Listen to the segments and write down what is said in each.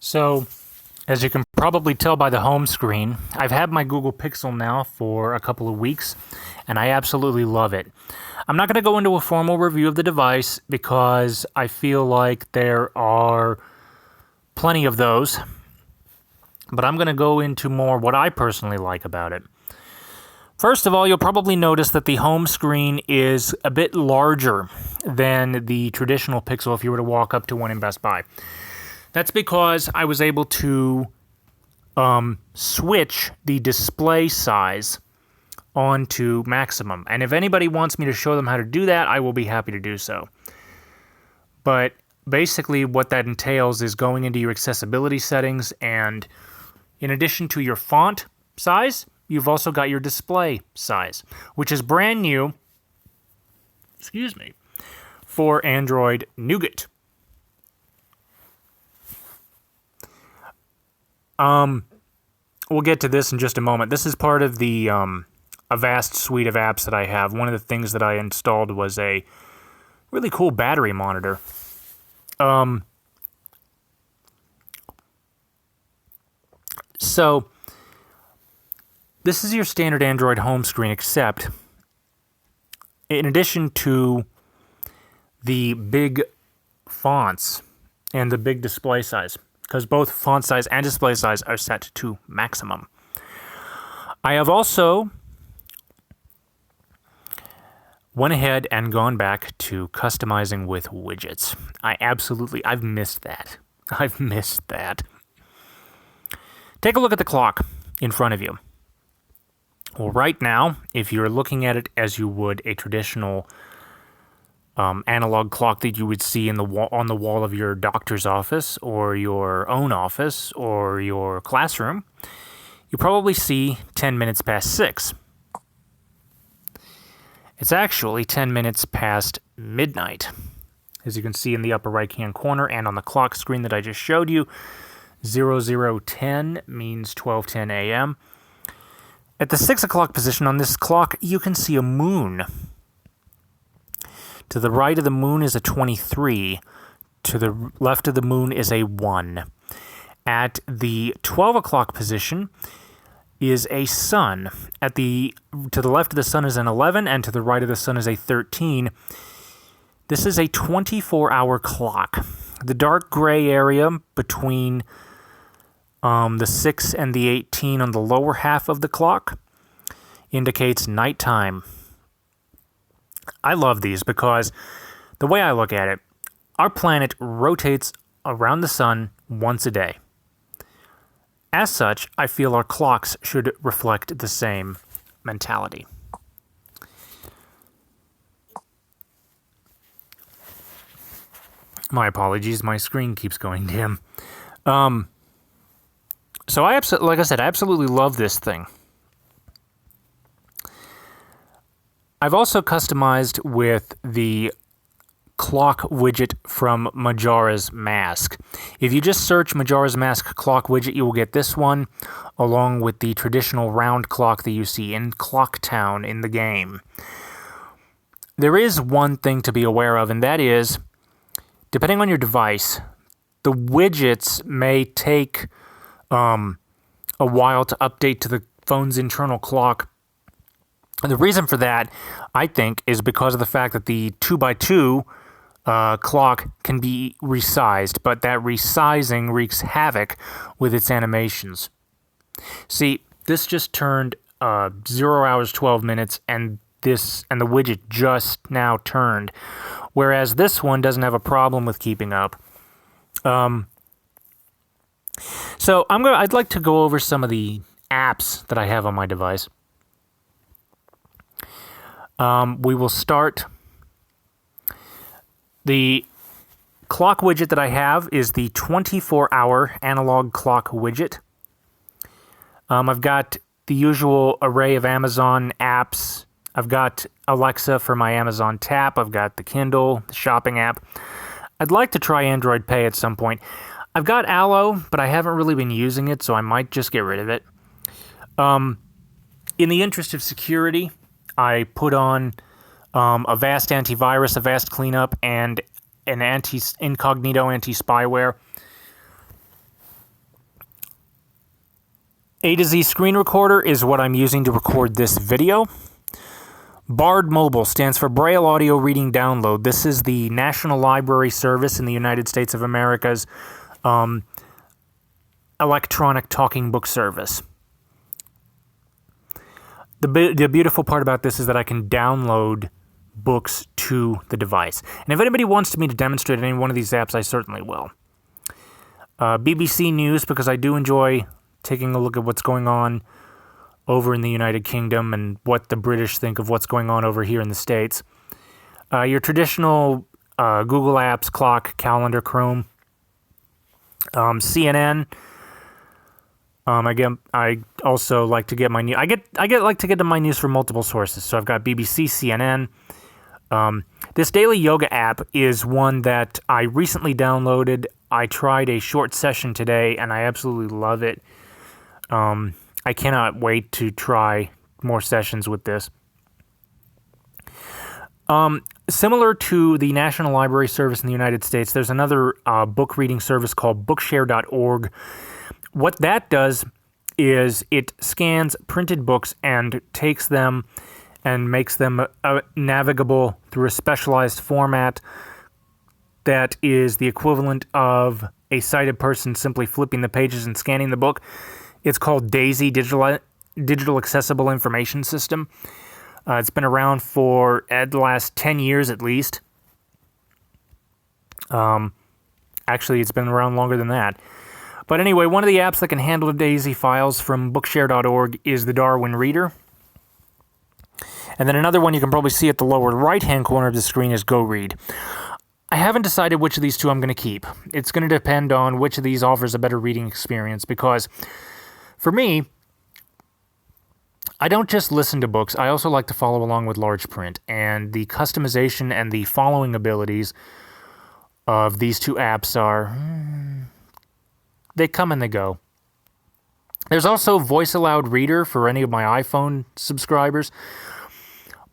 So, as you can probably tell by the home screen, I've had my Google Pixel now for a couple of weeks, and I absolutely love it. I'm not going to go into a formal review of the device because I feel like there are plenty of those, but I'm going to go into more what I personally like about it. First of all, you'll probably notice that the home screen is a bit larger than the traditional Pixel if you were to walk up to one in Best Buy. That's because I was able to switch the display size onto maximum. And if anybody wants me to show them how to do that, I will be happy to do so. But basically what that entails is going into your accessibility settings, and in addition to your font size, you've also got your display size, which is brand new, for Android Nougat. We'll get to this in just a moment. This is part of the a vast suite of apps that I have. One of the things that I installed was a really cool battery monitor. So this is your standard Android home screen, except in addition to the big fonts and the big display size, because both font size and display size are set to maximum, I have also went ahead and gone back to customizing with widgets. I've missed that. I've missed that. Take a look at the clock in front of you. Well, right now, if you're looking at it as you would a traditional analog clock that you would see on the wall of your doctor's office or your own office or your classroom, you probably see 10 minutes past 6. It's actually 10 minutes past midnight. As you can see in the upper right-hand corner and on the clock screen that I just showed you, 0010 means 12:10 a.m. At the 6 o'clock position on this clock, you can see a moon. To the right of the moon is a 23. To the left of the moon is a 1. At the 12 o'clock position is a sun. To the left of the sun is an 11, and to the right of the sun is a 13. This is a 24-hour clock. The dark gray area between the 6 and the 18 on the lower half of the clock indicates nighttime. I love these because the way I look at it, our planet rotates around the sun once a day. As such, I feel our clocks should reflect the same mentality. My apologies, my screen keeps going dim. So like I said, I absolutely love this thing. I've also customized with the clock widget from Majora's Mask. If you just search Majora's Mask clock widget, you will get this one, along with the traditional round clock that you see in Clock Town in the game. There is one thing to be aware of, and that is, depending on your device, the widgets may take a while to update to the phone's internal clock. And the reason for that, I think, is because of the fact that the 2x2 clock can be resized, but that resizing wreaks havoc with its animations. See, this just turned 0 hours 12 minutes, and the widget just now turned, whereas this one doesn't have a problem with keeping up. So I'd like to go over some of the apps that I have on my device. We will start. The clock widget that I have is the 24-hour analog clock widget. I've got the usual array of Amazon apps. I've got Alexa for my Amazon Tap. I've got the Kindle, the shopping app. I'd like to try Android Pay at some point. I've got Allo, but I haven't really been using it, so I might just get rid of it. In the interest of security, I put on Avast Antivirus, Avast Cleanup, and an incognito anti-spyware. A to Z Screen Recorder is what I'm using to record this video. BARD Mobile stands for Braille Audio Reading Download. This is the National Library Service in the United States of America's electronic talking book service. The beautiful part about this is that I can download books to the device. And if anybody wants me to demonstrate any one of these apps, I certainly will. BBC News, because I do enjoy taking a look at what's going on over in the United Kingdom and what the British think of what's going on over here in the States. Your traditional Google Apps, Clock, Calendar, Chrome, CNN. Again, I also like to get my news. Like to get my news from multiple sources. So I've got BBC, CNN. This daily yoga app is one that I recently downloaded. I tried a short session today, and I absolutely love it. I cannot wait to try more sessions with this. Similar to the National Library Service in the United States, there's another book reading service called Bookshare.org. What that does is it scans printed books and takes them and makes them navigable through a specialized format that is the equivalent of a sighted person simply flipping the pages and scanning the book. It's called DAISY, Digital Accessible Information System. It's been around for the last 10 years at least. Actually, it's been around longer than that. But anyway, one of the apps that can handle the DAISY files from Bookshare.org is the Darwin Reader. And then another one you can probably see at the lower right-hand corner of the screen is GoRead. I haven't decided which of these two I'm going to keep. It's going to depend on which of these offers a better reading experience, because for me, I don't just listen to books. I also like to follow along with large print, and the customization and the following abilities of these two apps they come and they go. There's also Voice Aloud Reader for any of my iPhone subscribers,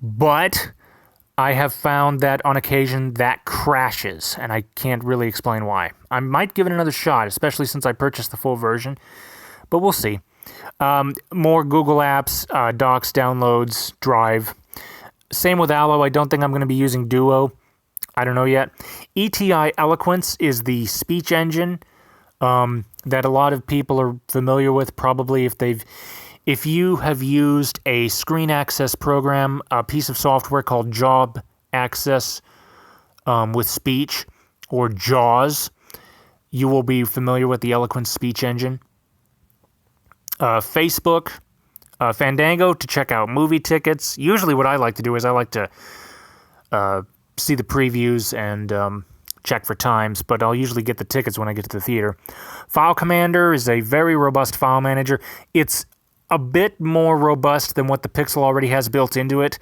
but I have found that on occasion that crashes, and I can't really explain why. I might give it another shot, especially since I purchased the full version, but we'll see. More Google Apps, Docs, Downloads, Drive. Same with Allo. I don't think I'm going to be using Duo. I don't know yet. ETI Eloquence is the speech engine that a lot of people are familiar with, probably if you have used a screen access program, a piece of software called Job Access with Speech, or JAWS, you will be familiar with the Eloquence speech engine. Facebook, Fandango to check out movie tickets. Usually what I like to do is I like to see the previews and check for times, but I'll usually get the tickets when I get to the theater. File Commander is a very robust file manager. It's a bit more robust than what the Pixel already has built into it,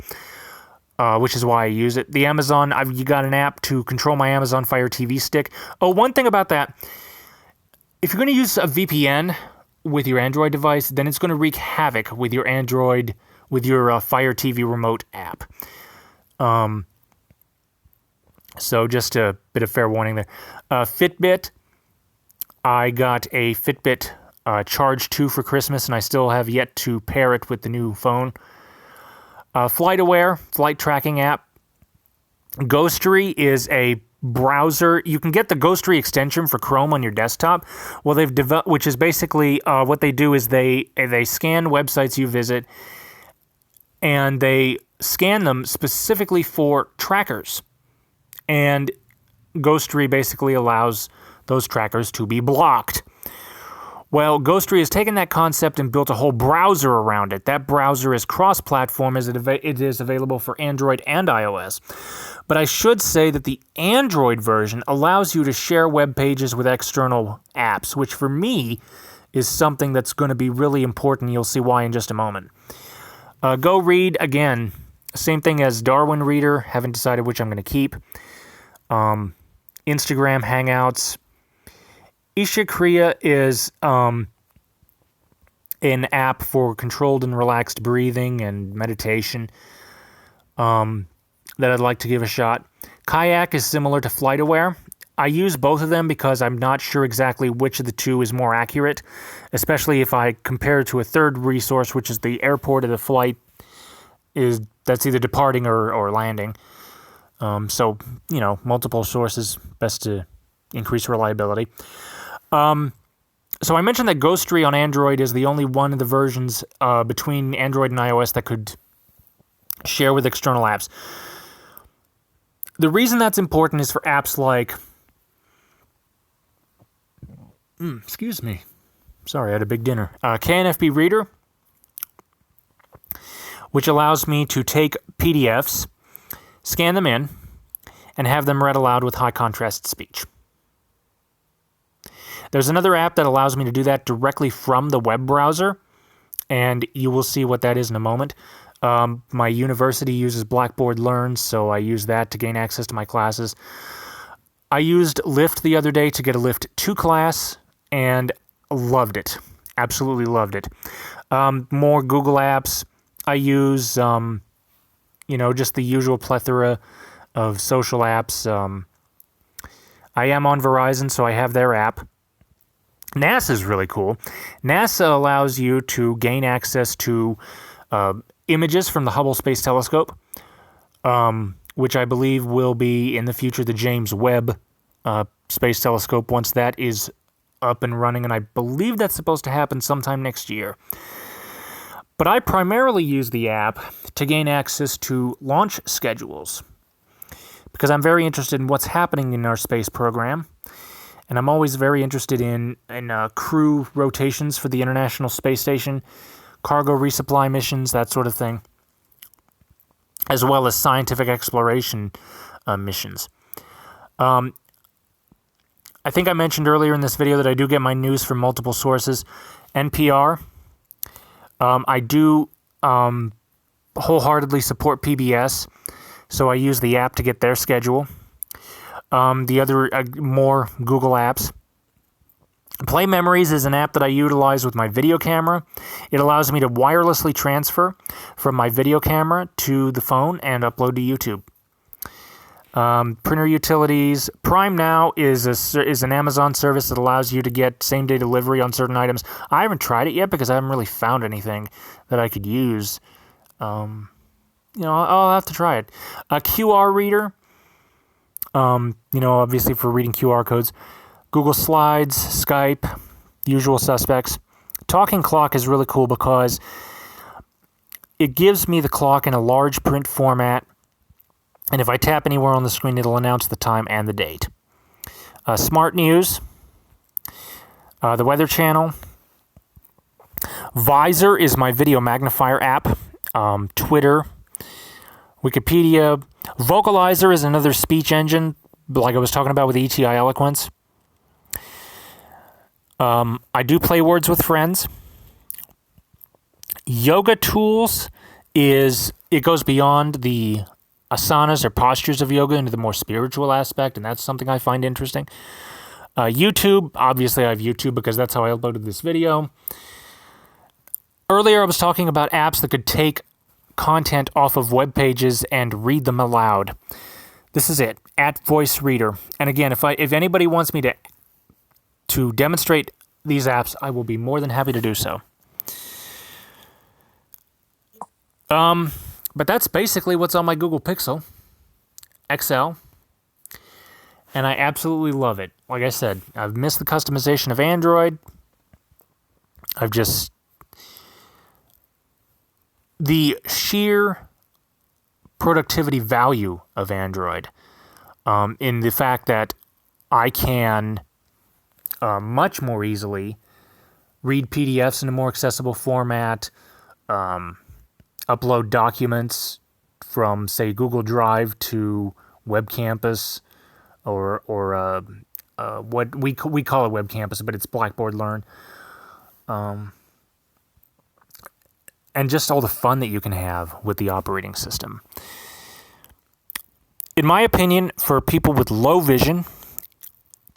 which is why I use it. The Amazon, you got an app to control my Amazon Fire TV stick. Oh, one thing about that, if you're going to use a VPN with your Android device, then it's going to wreak havoc with your Android, with your Fire TV remote app. So just a bit of fair warning there. Fitbit, I got a Fitbit Charge 2 for Christmas, and I still have yet to pair it with the new phone. FlightAware, flight tracking app. Ghostery is a browser. You can get the Ghostery extension for Chrome on your desktop. Well, they've developed, which is basically what they do is they scan websites you visit, and they scan them specifically for trackers. And Ghostery basically allows those trackers to be blocked. Well, Ghostery has taken that concept and built a whole browser around it. That browser is cross-platform, as it is available for Android and iOS. But I should say that the Android version allows you to share web pages with external apps, which for me is something that's going to be really important. You'll see why in just a moment. GoRead, again, same thing as Darwin Reader. Haven't decided which I'm going to keep. Instagram Hangouts. Isha Kriya is an app for controlled and relaxed breathing and meditation that I'd like to give a shot. Kayak is similar to FlightAware. I use both of them because I'm not sure exactly which of the two is more accurate, especially if I compare it to a third resource, which is the airport of the flight, that's either departing or landing. So, multiple sources, best to increase reliability. So I mentioned that Ghostery on Android is the only one of the versions between Android and iOS that could share with external apps. The reason that's important is for apps like... excuse me. Sorry, I had a big dinner. KNFB Reader, which allows me to take PDFs, scan them in, and have them read aloud with high contrast speech. There's another app that allows me to do that directly from the web browser, and you will see what that is in a moment. My university uses Blackboard Learn, so I use that to gain access to my classes. I used Lyft the other day to get a Lyft 2 class, and loved it. Absolutely loved it. More Google apps. I use, just the usual plethora of social apps. I am on Verizon, so I have their app. NASA is really cool. NASA allows you to gain access to images from the Hubble Space Telescope, which I believe will be in the future the James Webb Space Telescope once that is up and running, and I believe that's supposed to happen sometime next year. But I primarily use the app to gain access to launch schedules because I'm very interested in what's happening in our space program. And I'm always very interested in crew rotations for the International Space Station, cargo resupply missions, that sort of thing, as well as scientific exploration missions. I think I mentioned earlier in this video that I do get my news from multiple sources. NPR. I do wholeheartedly support PBS, so I use the app to get their schedule. The other, more Google apps. Play Memories is an app that I utilize with my video camera. It allows me to wirelessly transfer from my video camera to the phone and upload to YouTube. Printer utilities. Prime Now is an Amazon service that allows you to get same-day delivery on certain items. I haven't tried it yet because I haven't really found anything that I could use. I'll have to try it. A QR reader. Obviously for reading QR codes. Google Slides, Skype, usual suspects. Talking Clock is really cool because it gives me the clock in a large print format, and if I tap anywhere on the screen, it'll announce the time and the date. Smart News, the Weather Channel. Visor is my video magnifier app. Twitter, Wikipedia. Vocalizer is another speech engine, like I was talking about with ETI Eloquence. I do play Words with Friends. Yoga Tools it goes beyond the asanas or postures of yoga into the more spiritual aspect, and that's something I find interesting. YouTube, obviously I have YouTube because that's how I uploaded this video. Earlier I was talking about apps that could take content off of web pages and read them aloud. This is it, @Voice Reader. And again, if anybody wants me to demonstrate these apps, I will be more than happy to do so. But that's basically what's on my Google Pixel XL, and I absolutely love it. Like I said, I've missed the customization of Android. The sheer productivity value of Android, in the fact that I can much more easily read PDFs in a more accessible format, upload documents from, say, Google Drive to Web Campus, or what we call it Web Campus, but it's Blackboard Learn. And just all the fun that you can have with the operating system. In my opinion, for people with low vision,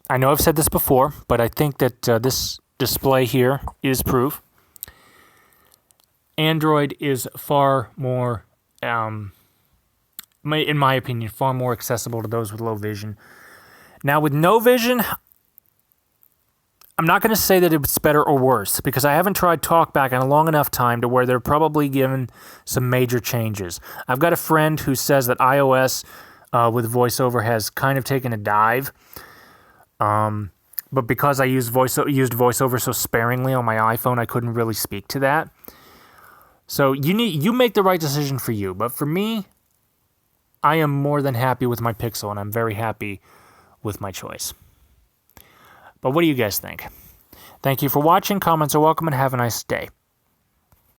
I know I've said this before, but I think that this display here is proof. Android is far more, in my opinion, far more accessible to those with low vision. Now with no vision, I'm not going to say that it's better or worse because I haven't tried TalkBack in a long enough time to where they're probably given some major changes. I've got a friend who says that iOS with VoiceOver has kind of taken a dive. But because I used VoiceOver so sparingly on my iPhone, I couldn't really speak to that. So you make the right decision for you. But for me, I am more than happy with my Pixel, and I'm very happy with my choice. But what do you guys think? Thank you for watching. Comments are welcome, and have a nice day.